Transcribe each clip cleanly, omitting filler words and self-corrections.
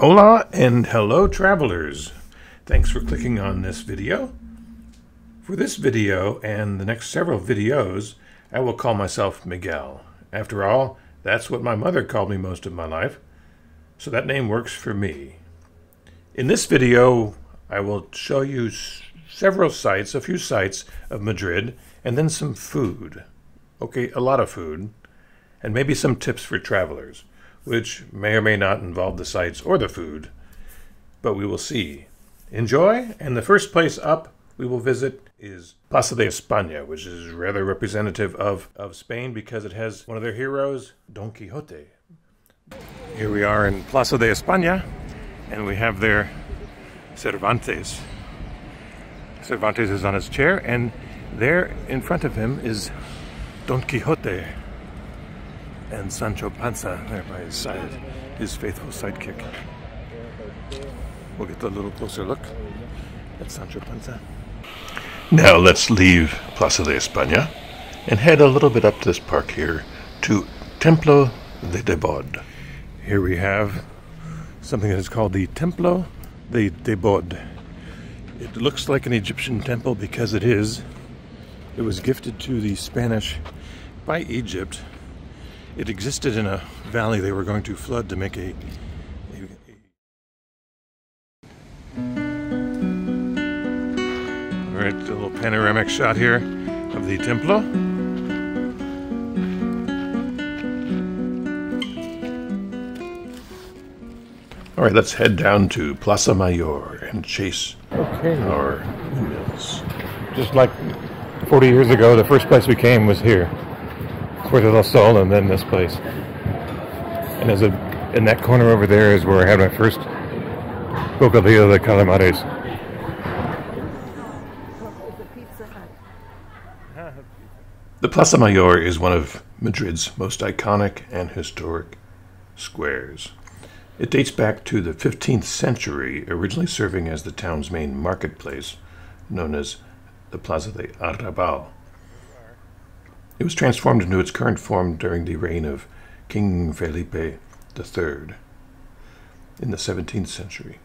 Hola and hello travelers. Thanks for clicking on this video. For this video and the next several videos, I will call myself Miguel. After all, that's what my mother called me most of my life, so that name works for me. In this video, I will show you several sites, a few sites of Madrid, and then some food. Okay, a lot of food, and maybe some tips for travelers, which may or may not involve the sites or the food, but we will see. Enjoy, and the first place up we will visit is Plaza de España, which is rather representative of Spain because it has one of their heroes, Don Quixote. Here we are in Plaza de España, and we have there Cervantes. Cervantes is on his chair, and there in front of him is Don Quixote and Sancho Panza there by his side, his faithful sidekick. We'll get a little closer look at Sancho Panza. Now let's leave Plaza de España and head a little bit up this park here to Templo de Debod. Here we have something that is called the Templo de Debod. It looks like an Egyptian temple because it is. It was gifted to the Spanish by Egypt. It existed in a valley they were going to flood to make a Alright, a little panoramic shot here of the Templo. Alright, let's head down to Plaza Mayor and chase our windmills. Just like 40 years ago, the first place we came was here. Puerto del Sol, and then this place. And in that corner over there is where I had my first bocadillo de calamares. The Plaza Mayor is one of Madrid's most iconic and historic squares. It dates back to the 15th century, originally serving as the town's main marketplace, known as the Plaza de Arrabal. It was transformed into its current form during the reign of King Felipe III in the 17th century.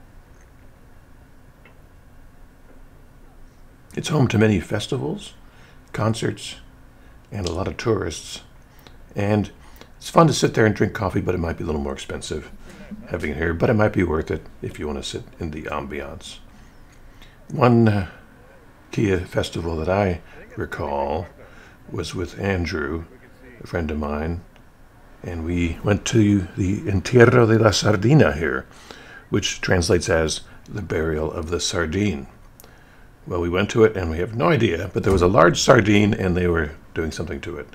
It's home to many festivals, concerts, and a lot of tourists. And it's fun to sit there and drink coffee, but it might be a little more expensive having it here, but it might be worth it if you want to sit in the ambiance. One Kia festival that I recall was with Andrew, a friend of mine, and we went to the Entierro de la Sardina here, which translates as the burial of the sardine. Well, we went to it and we have no idea, but there was a large sardine and they were doing something to it.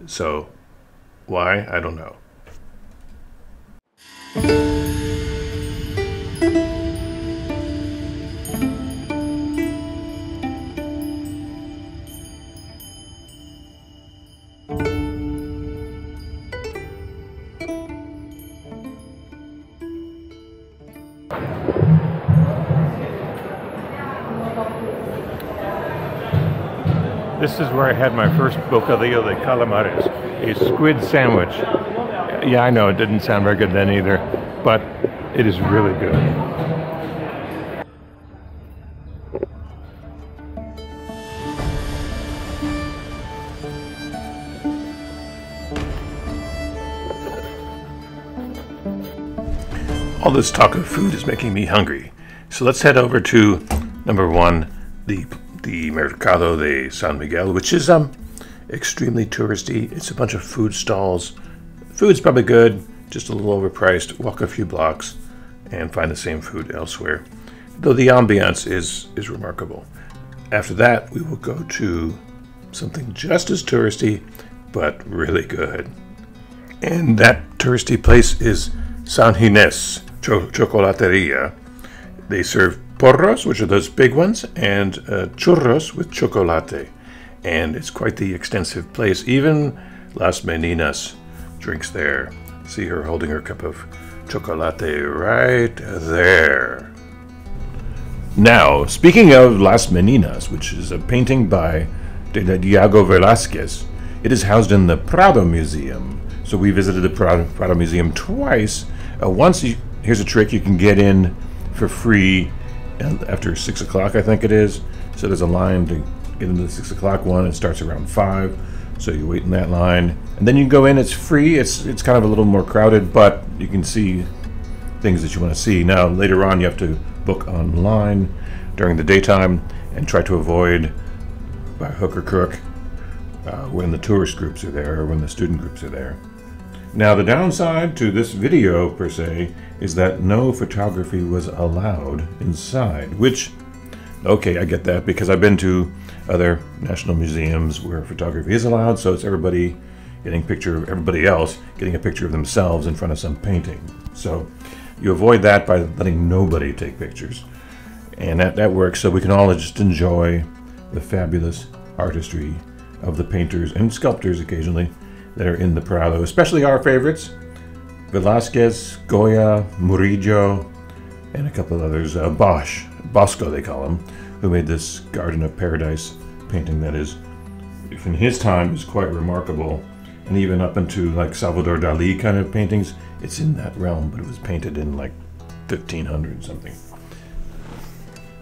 So why? I don't know. This is where I had my first bocadillo de calamares, a squid sandwich. Yeah, I know it didn't sound very good then either, but it is really good. All this talk of food is making me hungry, so let's head over to number one, the Mercado de San Miguel, which is extremely touristy. It's a bunch of food stalls. Food's probably good, just a little overpriced. Walk a few blocks and find the same food elsewhere, though the ambiance is remarkable. After that, we will go to something just as touristy, but really good. And that touristy place is San Ginés Chocolateria. They serve porros, which are those big ones, and churros with chocolate. And it's quite the extensive place. Even Las Meninas drinks there. See her holding her cup of chocolate right there. Now, speaking of Las Meninas, which is a painting by Diego Velázquez, it is housed in the Prado Museum. So we visited the Prado Museum twice. Once here's a trick. You can get in for free after 6 o'clock, I think it is. So there's a line to get into the 6 o'clock one. It starts around 5. So you wait in that line. And then you can go in. It's free. It's kind of a little more crowded, but you can see things that you want to see. Now, later on, you have to book online during the daytime and try to avoid by hook or crook when the tourist groups are there or when the student groups are there. Now, the downside to this video, per se, is that no photography was allowed inside, which, okay, I get that, because I've been to other national museums where photography is allowed, so it's everybody getting a picture of everybody else, getting a picture of themselves in front of some painting. So you avoid that by letting nobody take pictures. And that works, so we can all just enjoy the fabulous artistry of the painters and sculptors occasionally that are in the Prado, especially our favorites, Velázquez, Goya, Murillo, and a couple of others, Bosco they call him, who made this Garden of Paradise painting that is, if in his time, is quite remarkable. And even up into like Salvador Dali kind of paintings, it's in that realm, but it was painted in like 1500 something.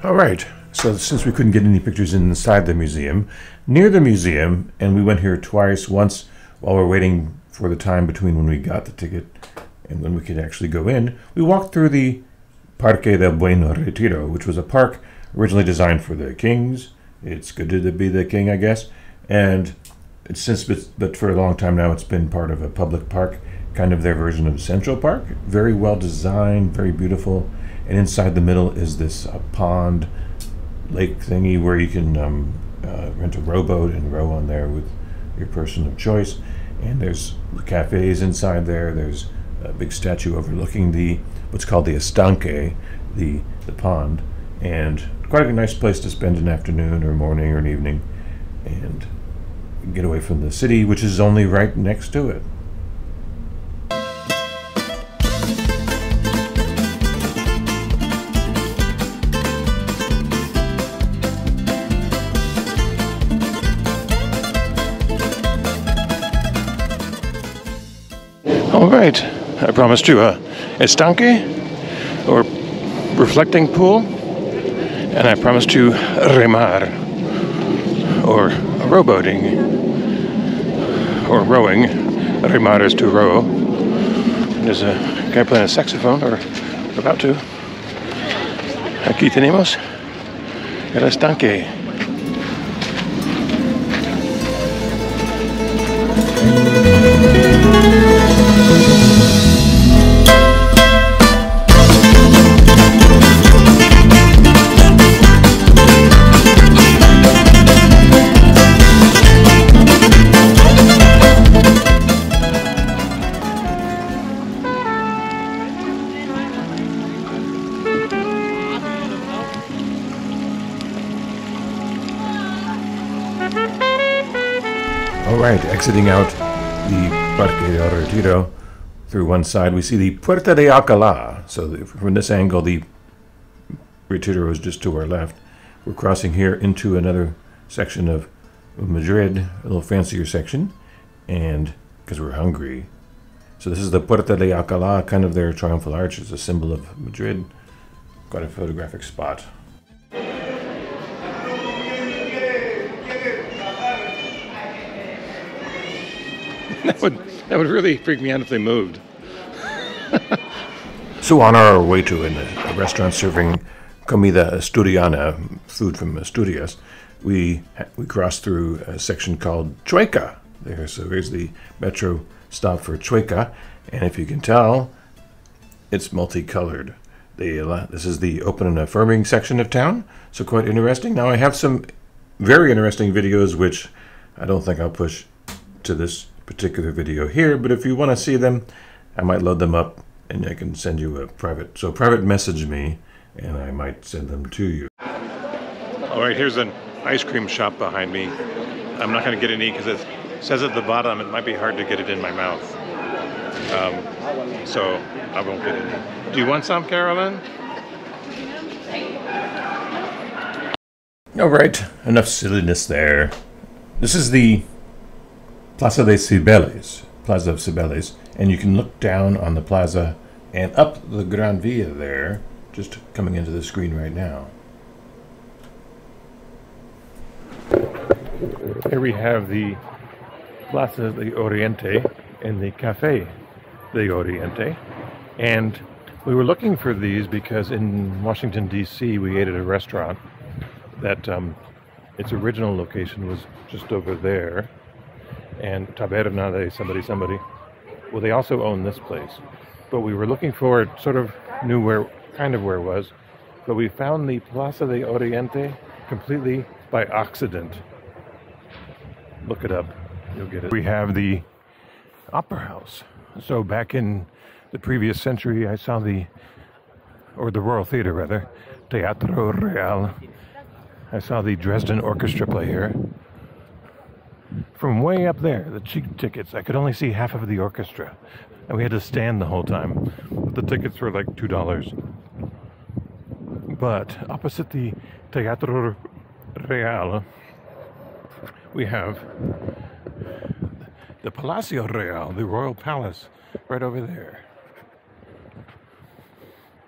All right, so since we couldn't get any pictures inside the museum, near the museum, and we went here twice, once while we're waiting for the time between when we got the ticket and when we could actually go in, we walked through the Parque del Buen Retiro, which was a park originally designed for the kings. It's good to be the king, I guess. And it's since, but for a long time now, it's been part of a public park, kind of their version of Central Park. Very well designed, very beautiful. And inside the middle is this pond, lake thingy where you can rent a rowboat and row on there with your person of choice. And there's cafes inside there. There's a big statue overlooking what's called the estanque, the pond, and quite a nice place to spend an afternoon or morning or an evening and get away from the city, which is only right next to it. All right, I promised you a estanque, or reflecting pool, and I promised you remar, or rowboating, or rowing. Remar is to row. There's a guy playing a saxophone, or about to. Aquí tenemos el estanque. All right, exiting out the Parque del Retiro through one side, we see the Puerta de Alcalá. So from this angle, the Retiro is just to our left. We're crossing here into another section of Madrid, a little fancier section, and because we're hungry. So this is the Puerta de Alcalá, kind of their triumphal arch. It's a symbol of Madrid. Quite a photographic spot. That would really freak me out if they moved. So on our way to a restaurant serving comida asturiana, food from Asturias, we crossed through a section called Chueca. So here's the metro stop for Chueca, and if you can tell, it's multicolored. This is the open and affirming section of town, so quite interesting. Now I have some very interesting videos which I don't think I'll push to this particular video here, but if you want to see them, I might load them up and I can send you a private message me and I might send them to you. All right, here's an ice cream shop behind me. I'm not going to get any because it says at the bottom it might be hard to get it in my mouth, so I won't get any. Do you want some, Carolyn? All right, enough silliness there. This is the Plaza of Cibeles, and you can look down on the plaza and up the Gran Via there, just coming into the screen right now. Here we have the Plaza de Oriente and the Café de Oriente. And we were looking for these because in Washington, D.C., we ate at a restaurant that its original location was just over there. And Taberna de somebody. Well, they also own this place. But we were looking for it, sort of knew kind of where it was. But we found the Plaza de Oriente completely by accident. Look it up, you'll get it. We have the Opera House. So back in the previous century, I saw the Royal Theater rather, Teatro Real. I saw the Dresden Orchestra play here. From way up there, the cheap tickets, I could only see half of the orchestra. And we had to stand the whole time. The tickets were like $2. But opposite the Teatro Real, we have the Palacio Real, the Royal Palace, right over there.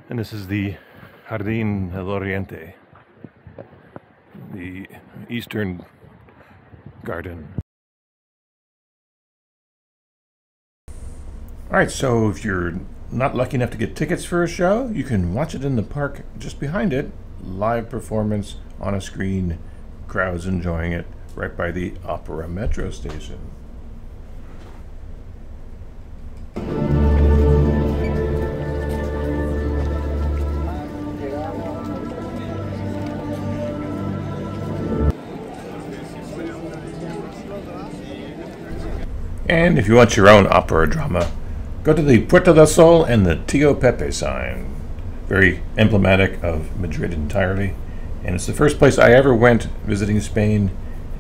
And this is the Jardín del Oriente, the Eastern Garden. Alright, so if you're not lucky enough to get tickets for a show, you can watch it in the park just behind it. Live performance on a screen, crowds enjoying it, right by the Opera Metro station. And if you want your own opera drama, go to the Puerta del Sol and the Tío Pepe sign. Very emblematic of Madrid entirely. And it's the first place I ever went visiting Spain.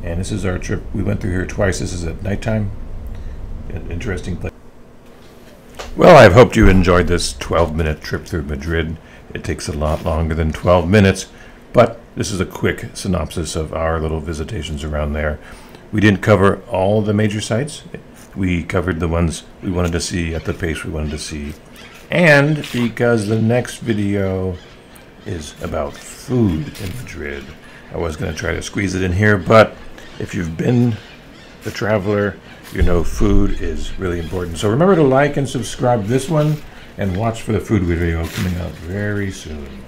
And this is our trip. We went through here twice. This is at nighttime. An interesting place. Well, I've hoped you enjoyed this 12-minute trip through Madrid. It takes a lot longer than 12 minutes, but this is a quick synopsis of our little visitations around there. We didn't cover all the major sites. We covered the ones we wanted to see at the pace we wanted to see. And because the next video is about food in Madrid, I was going to try to squeeze it in here, but if you've been a traveler, you know food is really important. So remember to like and subscribe this one, and watch for the food video coming out very soon.